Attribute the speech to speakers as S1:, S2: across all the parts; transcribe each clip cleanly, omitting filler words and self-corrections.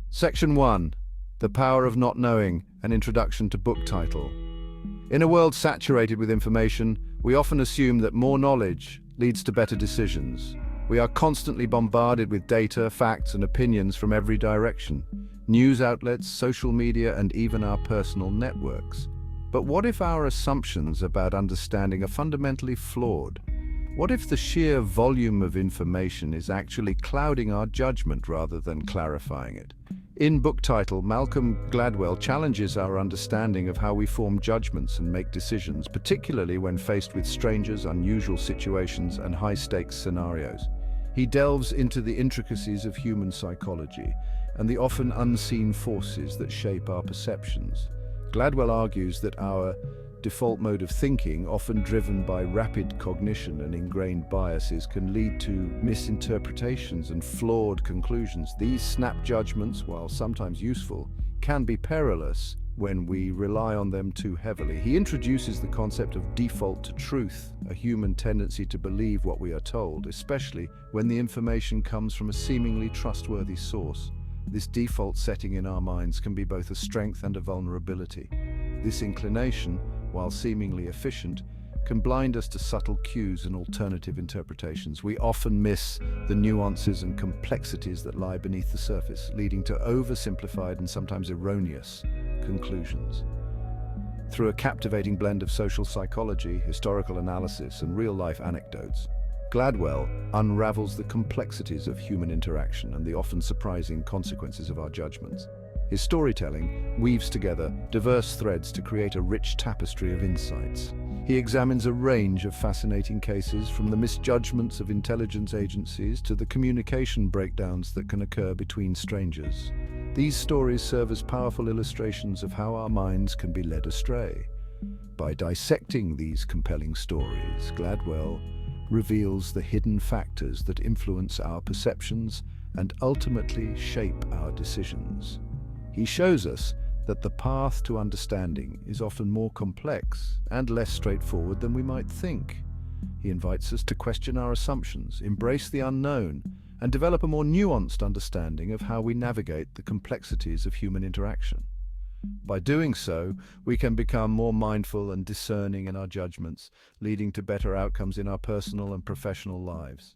S1: Section 1. The Power of Not Knowing, an Introduction to Book Title. In a world saturated with information, we often assume that more knowledge leads to better decisions. We are constantly bombarded with data, facts, and opinions from every direction: news outlets, social media, and even our personal networks. But what if our assumptions about understanding are fundamentally flawed? What if the sheer volume of information is actually clouding our judgment rather than clarifying it? In Book Title, Malcolm Gladwell challenges our understanding of how we form judgments and make decisions, particularly when faced with strangers, unusual situations, and high-stakes scenarios. He delves into the intricacies of human psychology and the often unseen forces that shape our perceptions. Gladwell argues that our default mode of thinking, often driven by rapid cognition and ingrained biases, can lead to misinterpretations and flawed conclusions. These snap judgments, while sometimes useful, can be perilous when we rely on them too heavily. He introduces the concept of default to truth, a human tendency to believe what we are told, especially when the information comes from a seemingly trustworthy source. This default setting in our minds can be both a strength and a vulnerability. This inclination, while seemingly efficient, can blind us to subtle cues and alternative interpretations. We often miss the nuances and complexities that lie beneath the surface, leading to oversimplified and sometimes erroneous conclusions. Through a captivating blend of social psychology, historical analysis, and real-life anecdotes, Gladwell unravels the complexities of human interaction and the often surprising consequences of our judgments. His storytelling weaves together diverse threads to create a rich tapestry of insights. He examines a range of fascinating cases, from the misjudgments of intelligence agencies to the communication breakdowns that can occur between strangers. These stories serve as powerful illustrations of how our minds can be led astray. By dissecting these compelling stories, Gladwell reveals the hidden factors that influence our perceptions and ultimately shape our decisions. He shows us that the path to understanding is often more complex and less straightforward than we might think. He invites us to question our assumptions, embrace the unknown, and develop a more nuanced understanding of how we navigate the complexities of human interaction. By doing so, we can become more mindful and discerning in our judgments, leading to better outcomes in our personal and professional lives.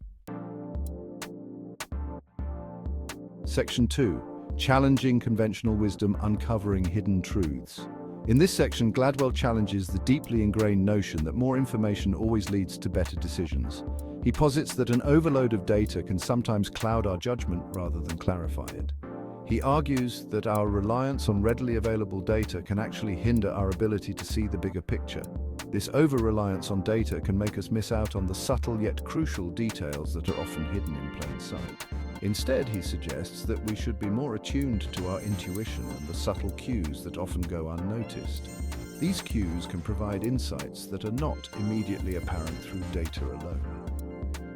S1: Section 2. Challenging conventional wisdom, uncovering hidden truths. In this section, Gladwell challenges the deeply ingrained notion that more information always leads to better decisions. He posits that an overload of data can sometimes cloud our judgment rather than clarify it. He argues that our reliance on readily available data can actually hinder our ability to see the bigger picture. This over-reliance on data can make us miss out on the subtle yet crucial details that are often hidden in plain sight. Instead, he suggests that we should be more attuned to our intuition and the subtle cues that often go unnoticed. These cues can provide insights that are not immediately apparent through data alone.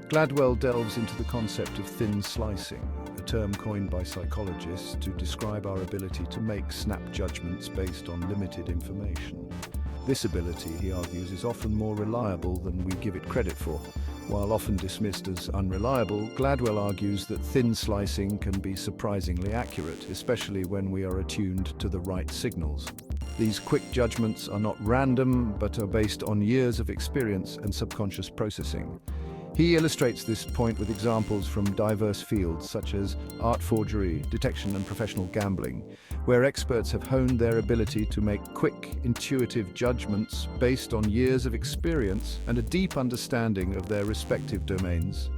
S1: Gladwell delves into the concept of thin slicing, a term coined by psychologists to describe our ability to make snap judgments based on limited information. This ability, he argues, is often more reliable than we give it credit for. While often dismissed as unreliable, Gladwell argues that thin slicing can be surprisingly accurate, especially when we are attuned to the right signals. These quick judgments are not random, but are based on years of experience and subconscious processing. He illustrates this point with examples from diverse fields such as art forgery, detection, and professional gambling, where experts have honed their ability to make quick, intuitive judgments based on years of experience and a deep understanding of their respective domains.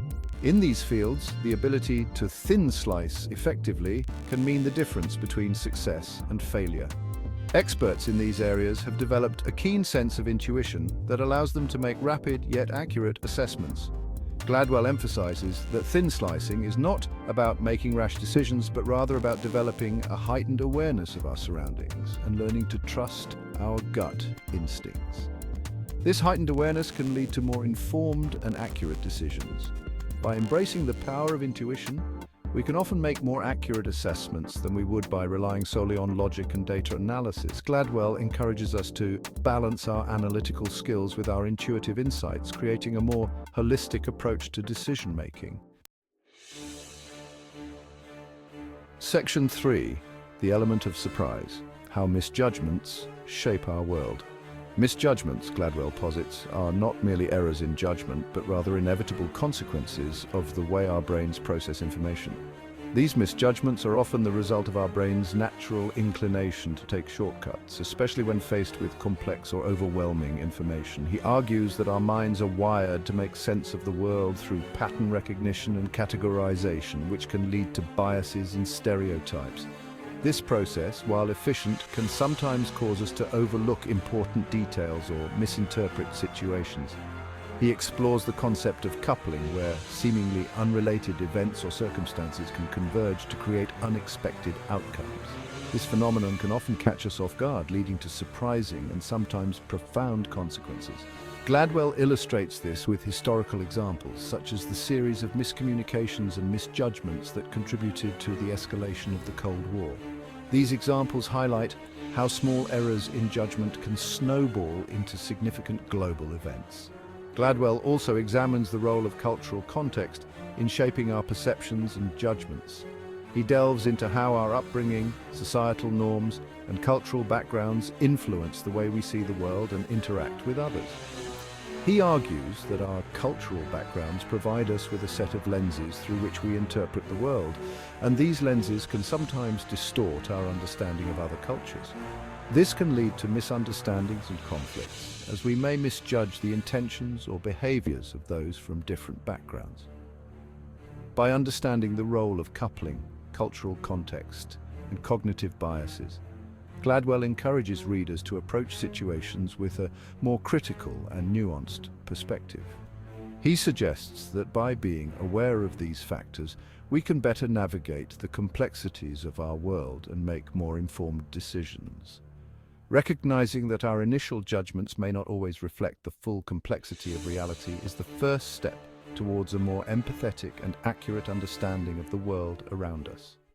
S1: In these fields, the ability to thin slice effectively can mean the difference between success and failure. Experts in these areas have developed a keen sense of intuition that allows them to make rapid yet accurate assessments. Gladwell emphasizes that thin slicing is not about making rash decisions, but rather about developing a heightened awareness of our surroundings and learning to trust our gut instincts. This heightened awareness can lead to more informed and accurate decisions. By embracing the power of intuition, we can often make more accurate assessments than we would by relying solely on logic and data analysis. Gladwell encourages us to balance our analytical skills with our intuitive insights, creating a more holistic approach to decision-making. Section 3. The element of surprise. How misjudgments shape our world. Misjudgments, Gladwell posits, are not merely errors in judgment, but rather inevitable consequences of the way our brains process information. These misjudgments are often the result of our brain's natural inclination to take shortcuts, especially when faced with complex or overwhelming information. He argues that our minds are wired to make sense of the world through pattern recognition and categorization, which can lead to biases and stereotypes. This process, while efficient, can sometimes cause us to overlook important details or misinterpret situations. He explores the concept of coupling, where seemingly unrelated events or circumstances can converge to create unexpected outcomes. This phenomenon can often catch us off guard, leading to surprising and sometimes profound consequences. Gladwell illustrates this with historical examples, such as the series of miscommunications and misjudgments that contributed to the escalation of the Cold War. These examples highlight how small errors in judgment can snowball into significant global events. Gladwell also examines the role of cultural context in shaping our perceptions and judgments. He delves into how our upbringing, societal norms, and cultural backgrounds influence the way we see the world and interact with others. He argues that our cultural backgrounds provide us with a set of lenses through which we interpret the world, and these lenses can sometimes distort our understanding of other cultures. This can lead to misunderstandings and conflicts, as we may misjudge the intentions or behaviors of those from different backgrounds. By understanding the role of coupling, cultural context, and cognitive biases, Gladwell encourages readers to approach situations with a more critical and nuanced perspective. He suggests that by being aware of these factors, we can better navigate the complexities of our world and make more informed decisions. Recognizing that our initial judgments may not always reflect the full complexity of reality is the first step towards a more empathetic and accurate understanding of the world around us.